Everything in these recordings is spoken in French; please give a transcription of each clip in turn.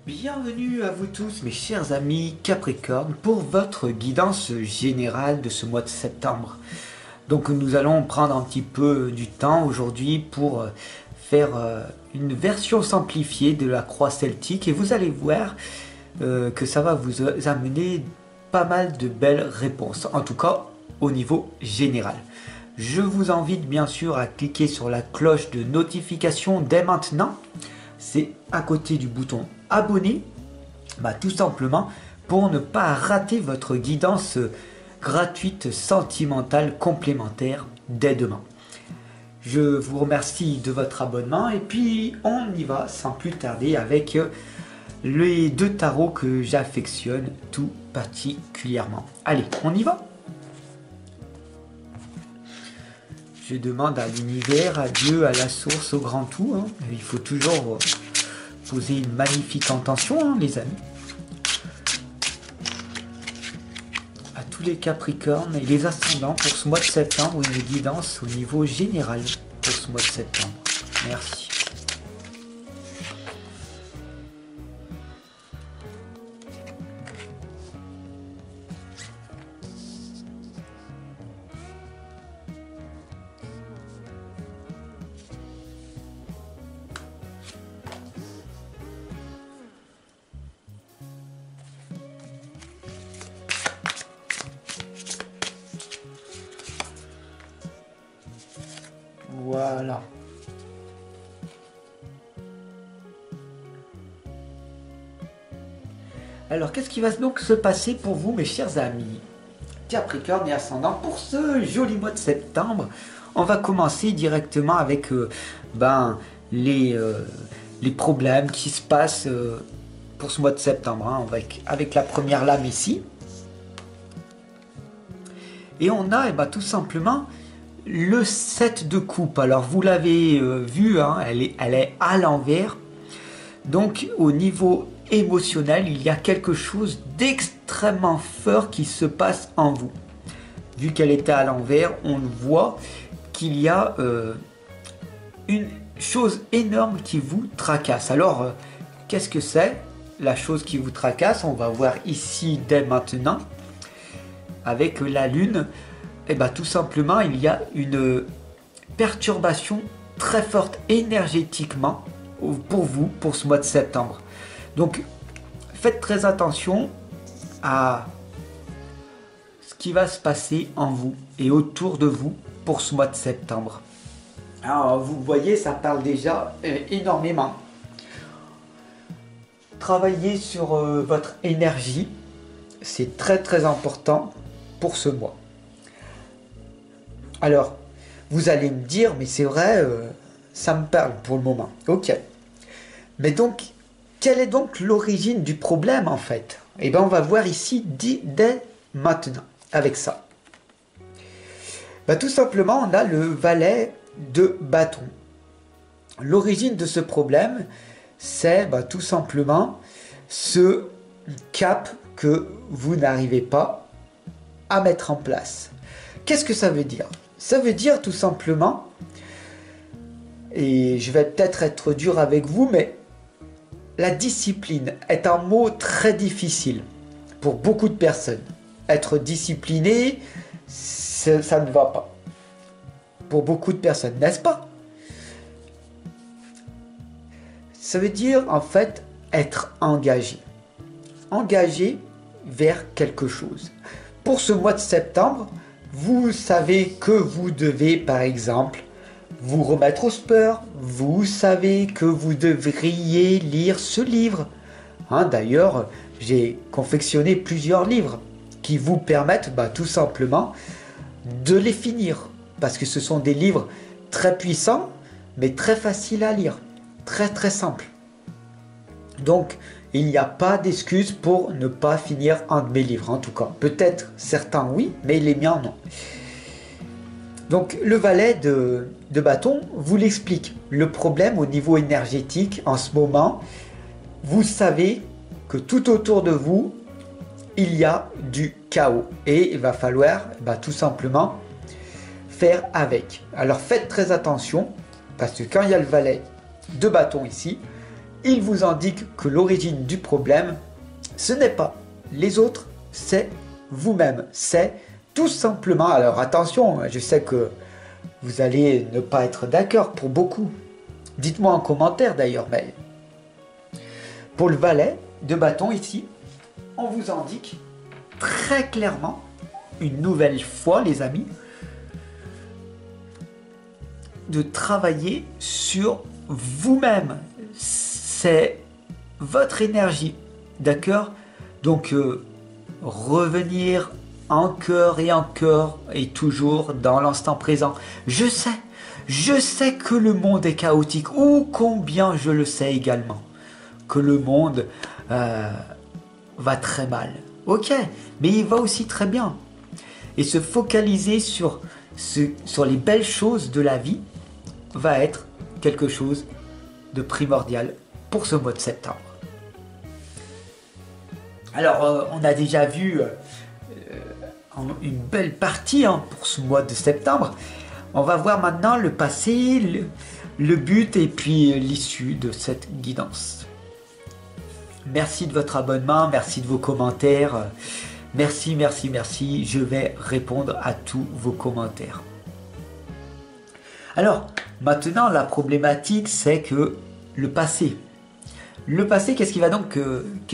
Bienvenue à vous tous mes chers amis Capricorne pour votre guidance générale de ce mois de septembre. Donc nous allons prendre un petit peu du temps aujourd'hui pour faire une version simplifiée de la croix celtique et vous allez voir que ça va vous amener pas mal de belles réponses, en tout cas au niveau général. Je vous invite bien sûr à cliquer sur la cloche de notification dès maintenant. C'est à côté du bouton abonner, tout simplement pour ne pas rater votre guidance gratuite sentimentale complémentaire dès demain. Je vous remercie de votre abonnement et puis on y va sans plus tarder avec les deux tarots que j'affectionne tout particulièrement. Allez, on y va. Je demande à l'univers, à Dieu, à la source, au grand tout. Il faut toujours poser une magnifique intention, les amis. À tous les Capricornes et les ascendants pour ce mois de septembre, une guidance au niveau général pour ce mois de septembre. Merci. Voilà. Alors, qu'est-ce qui va donc se passer pour vous, mes chers amis Capricorne et ascendant, pour ce joli mois de septembre, on va commencer directement avec les problèmes qui se passent pour ce mois de septembre, avec la première lame ici. Et on a tout simplement le 7 de coupe. Alors vous l'avez vu, elle est à l'envers. Donc au niveau émotionnel, il y a quelque chose d'extrêmement fort qui se passe en vous. Vu qu'elle était à l'envers, on voit qu'il y a une chose énorme qui vous tracasse. Alors, qu'est-ce que c'est la chose qui vous tracasse? On va voir ici dès maintenant avec la lune. Tout simplement, il y a une perturbation très forte énergétiquement pour vous, pour ce mois de septembre. Donc, faites très attention à ce qui va se passer en vous et autour de vous pour ce mois de septembre. Alors, vous voyez, ça parle déjà énormément. Travaillez sur votre énergie, c'est très très important pour ce mois. Alors, vous allez me dire, mais c'est vrai, ça me parle pour le moment. Ok. Mais donc, quelle est donc l'origine du problème en fait? On va voir ici dès maintenant, avec ça. Tout simplement, on a le valet de bâton. L'origine de ce problème, c'est tout simplement ce cap que vous n'arrivez pas à mettre en place. Qu'est-ce que ça veut dire? Ça veut dire tout simplement, et je vais peut-être être dur avec vous, mais la discipline est un mot très difficile pour beaucoup de personnes. Être discipliné, ça ne va pas. Pour beaucoup de personnes, n'est-ce pas? Ça veut dire en fait être engagé. Engagé vers quelque chose. Pour ce mois de septembre, vous savez que vous devez, par exemple, vous remettre au sport. Vous savez que vous devriez lire ce livre. D'ailleurs, j'ai confectionné plusieurs livres qui vous permettent tout simplement de les finir. Parce que ce sont des livres très puissants, mais très faciles à lire. Très très simples. Donc, il n'y a pas d'excuse pour ne pas finir un de mes livres, en tout cas. Peut-être certains oui, mais les miens non. Donc le valet de bâton vous l'explique. Le problème au niveau énergétique en ce moment, vous savez que tout autour de vous, il y a du chaos. Et il va falloir tout simplement faire avec. Alors faites très attention, parce que quand il y a le valet de bâton ici, il vous indique que l'origine du problème, ce n'est pas les autres, c'est vous-même. C'est tout simplement, alors attention, je sais que vous allez ne pas être d'accord pour beaucoup. Dites-moi en commentaire d'ailleurs, mais pour le valet de bâton ici, on vous indique très clairement, une nouvelle fois les amis, de travailler sur vous-même. C'est votre énergie, d'accord? Donc revenir encore et toujours dans l'instant présent. Je sais que le monde est chaotique, ou combien je le sais également, que le monde va très mal. Ok, mais il va aussi très bien. Et se focaliser sur les belles choses de la vie va être quelque chose de primordial pour ce mois de septembre. Alors, on a déjà vu une belle partie pour ce mois de septembre. On va voir maintenant le passé, le but et puis l'issue de cette guidance. Merci de votre abonnement, merci de vos commentaires. Merci. Je vais répondre à tous vos commentaires. Alors, maintenant, la problématique, c'est que le passé. Le passé, qu'est-ce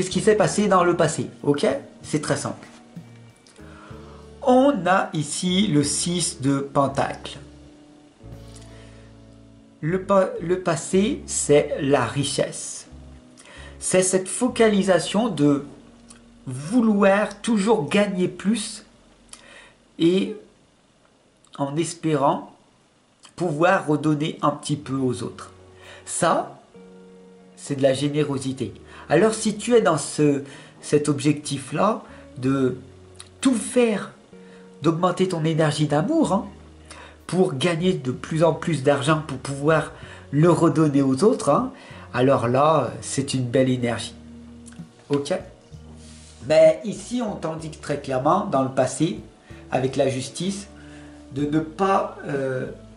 qui s'est passé dans le passé? Ok? C'est très simple. On a ici le 6 de Pentacle. Le passé, c'est la richesse. C'est cette focalisation de vouloir toujours gagner plus et en espérant pouvoir redonner un petit peu aux autres. Ça, c'est de la générosité. Alors si tu es dans cet objectif-là de tout faire, d'augmenter ton énergie d'amour, pour gagner de plus en plus d'argent, pour pouvoir le redonner aux autres, alors là, c'est une belle énergie. Ok? Mais ici, on t'indique très clairement, dans le passé, avec la justice, de ne pas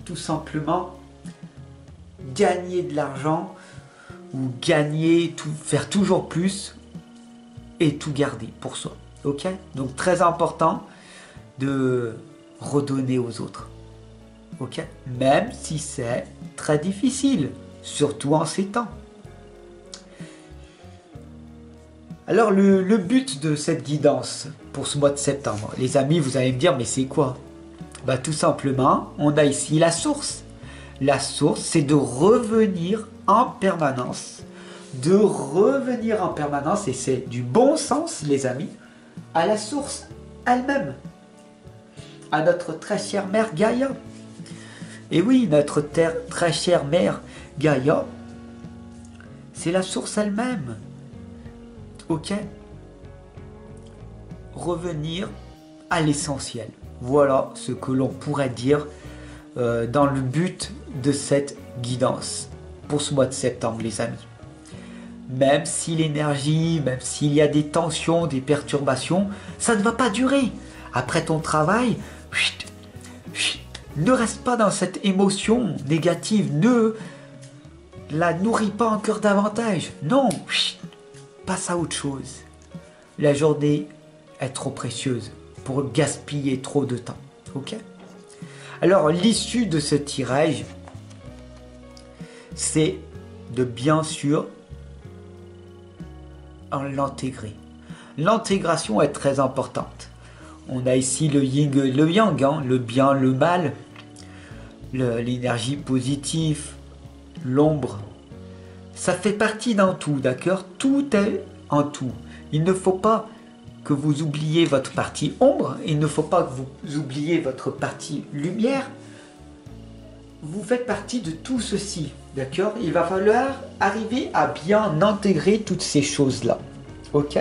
tout simplement gagner de l'argent ou faire toujours plus et tout garder pour soi. Ok? Donc très important de redonner aux autres. Ok? Même si c'est très difficile, surtout en ces temps. Alors le but de cette guidance pour ce mois de septembre, les amis, vous allez me dire, mais c'est quoi? Bah, tout simplement, on a ici la source. La source, c'est de revenir en permanence. Et c'est du bon sens, les amis, à la source elle-même. À notre très chère mère Gaïa. Et oui, notre très chère mère Gaïa, c'est la source elle-même. Ok? Revenir à l'essentiel. Voilà ce que l'on pourrait dire dans le but de cette guidance pour ce mois de septembre, les amis. Même si l'énergie, même s'il y a des tensions, des perturbations, ça ne va pas durer. Après ton travail, ne reste pas dans cette émotion négative, ne la nourris pas encore davantage. Non, passe à autre chose. La journée est trop précieuse pour gaspiller trop de temps. Ok? Alors, l'issue de ce tirage, c'est de bien sûr l'intégrer. L'intégration est très importante. On a ici le yin et le yang, le bien, le mal, l'énergie positive, l'ombre. Ça fait partie d'un tout, d'accord? Tout est en tout. Il ne faut pas que vous oubliez votre partie ombre, il ne faut pas que vous oubliez votre partie lumière. Vous faites partie de tout ceci, d'accord? Il va falloir arriver à bien intégrer toutes ces choses-là, ok?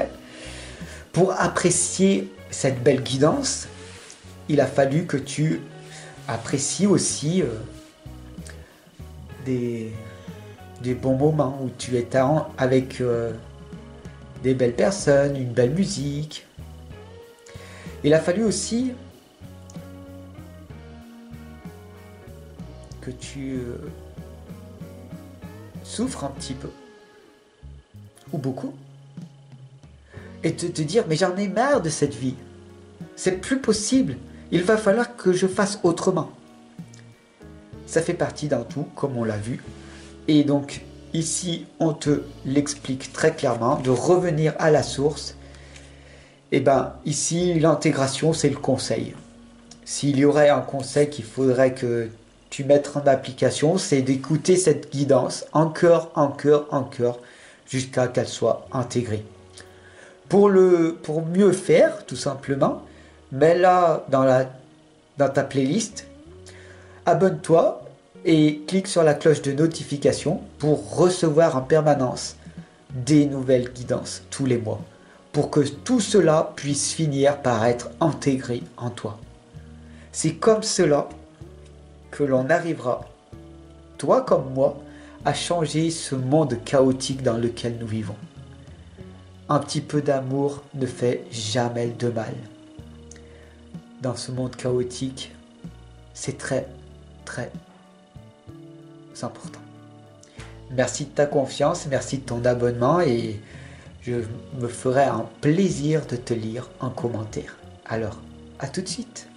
Pour apprécier cette belle guidance, il a fallu que tu apprécies aussi des bons moments où tu étais avec des belles personnes, une belle musique. Il a fallu aussi que tu souffres un petit peu ou beaucoup, et te dire mais j'en ai marre de cette vie, c'est plus possible, il va falloir que je fasse autrement. Ça fait partie d'un tout, comme on l'a vu, et donc ici on te l'explique très clairement, de revenir à la source. Et bien ici l'intégration c'est le conseil. S'il y aurait un conseil qu'il faudrait que tu mettes en application, c'est d'écouter cette guidance encore, jusqu'à qu'elle soit intégrée. Pour mieux faire, tout simplement, mets-la dans ta playlist, abonne-toi et clique sur la cloche de notification pour recevoir en permanence des nouvelles guidances tous les mois, pour que tout cela puisse finir par être intégré en toi. C'est comme cela que l'on arrivera, toi comme moi, à changer ce monde chaotique dans lequel nous vivons. Un petit peu d'amour ne fait jamais de mal. Dans ce monde chaotique, c'est très, très important. Merci de ta confiance, merci de ton abonnement et je me ferai un plaisir de te lire en commentaire. Alors, à tout de suite.